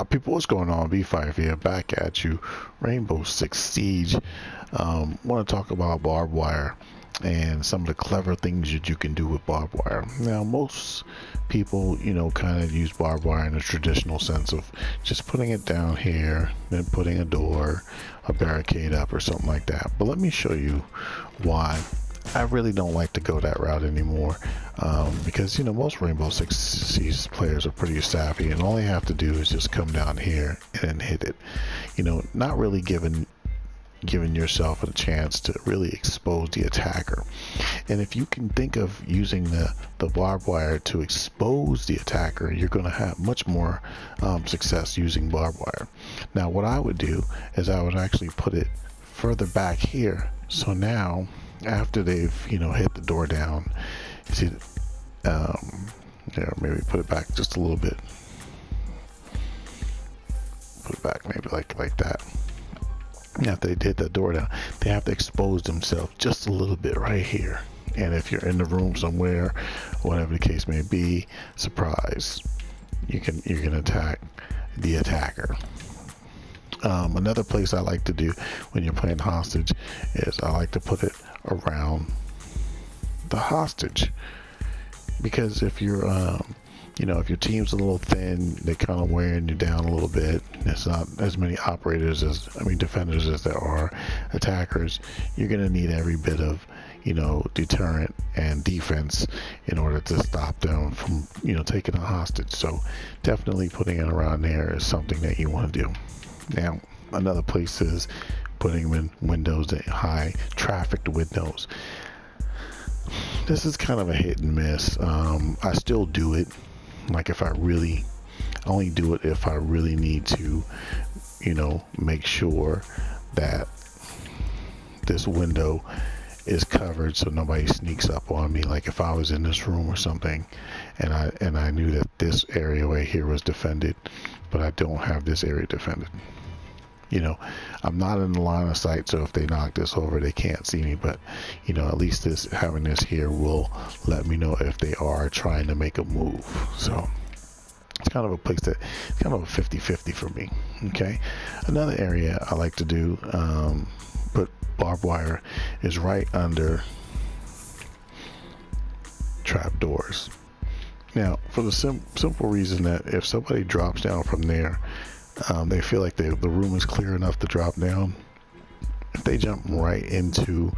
People, what's going on? B5 here, back at you. Rainbow Six Siege. Want to talk about barbed wire and some of the clever things that you can do with barbed wire. Now, most people, kind of use barbed wire in a traditional sense of just putting it down here, then putting a door, a barricade up, or something like that. But let me show you why I really don't like to go that route anymore, because most Rainbow Six Siege players are pretty savvy, and all they have to do is just come down here and hit it. Not really giving yourself a chance to really expose the attacker. And if you can think of using the barbed wire to expose the attacker, you're going to have much more success using barbed wire. Now, what I would do is I would actually put it further back here, so now after they've hit the door down, you see there, maybe put it back just a little bit, put it back maybe like that. After they hit the door down, they have to expose themselves just a little bit right here. And if you're in the room somewhere, whatever the case may be, surprise, you can attack the attacker. Another place I like to do when you're playing hostage is I like to put it around the hostage, because if you're if your team's a little thin, they're kind of wearing you down a little bit, there's not as many defenders as there are attackers, you're going to need every bit of deterrent and defense in order to stop them from taking a hostage. So definitely putting it around there is something that you want to do. Now, another place is putting them in windows, that high trafficked windows. This is kind of a hit and miss. I still do it. Like, if I only do it if I really need to, make sure that this window is covered so nobody sneaks up on me. Like if I was in this room or something and I knew that this area right here was defended, but I don't have this area defended. I'm not in the line of sight, so if they knock this over, they can't see me, but at least having this here will let me know if they are trying to make a move. So it's kind of a place that it's kind of a 50-50 for me. Okay, another area I like to do, put barbed wire, is right under trap doors. Now, for the simple reason that if somebody drops down from there, they feel like the room is clear enough to drop down. If they jump right into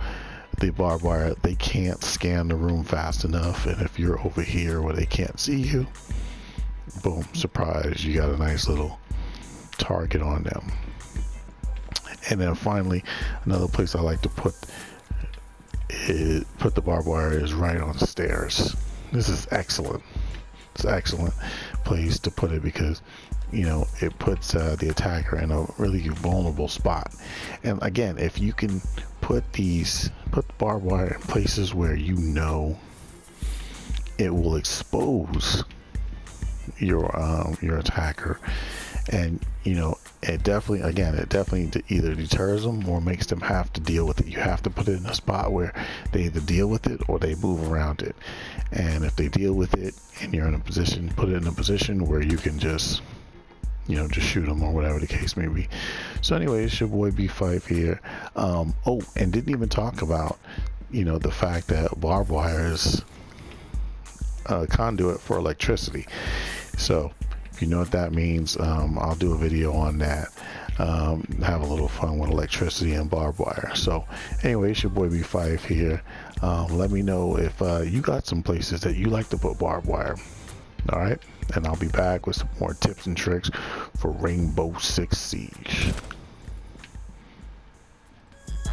the barbed wire, they can't scan the room fast enough, and if you're over here where they can't see you, boom, surprise, you got a nice little target on them. And then finally, another place I like to put the barbed wire is right on the stairs. This is excellent. It's an excellent place to put it because it puts the attacker in a really vulnerable spot. And again, if you can put the barbed wire in places where it will expose your attacker, and it definitely either deters them or makes them have to deal with it. You have to put it in a spot where they either deal with it or they move around it. And if they deal with it and you're in a position, put it in a position where you can just shoot them or whatever the case may be. So anyway, it's your boy B5 here. And didn't even talk about the fact that barbed wire is a conduit for electricity. So if you know what that means, I'll do a video on that. Have a little fun with electricity and barbed wire. So anyway, it's your boy B5 here. Let me know if you got some places that you like to put barbed wire. All right, and I'll be back with some more tips and tricks for Rainbow Six Siege.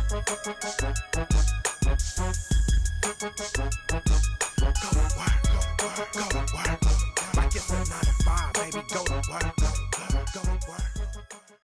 Go to work, go to work. Like it's a 9 to 5, baby, go to work, go to work.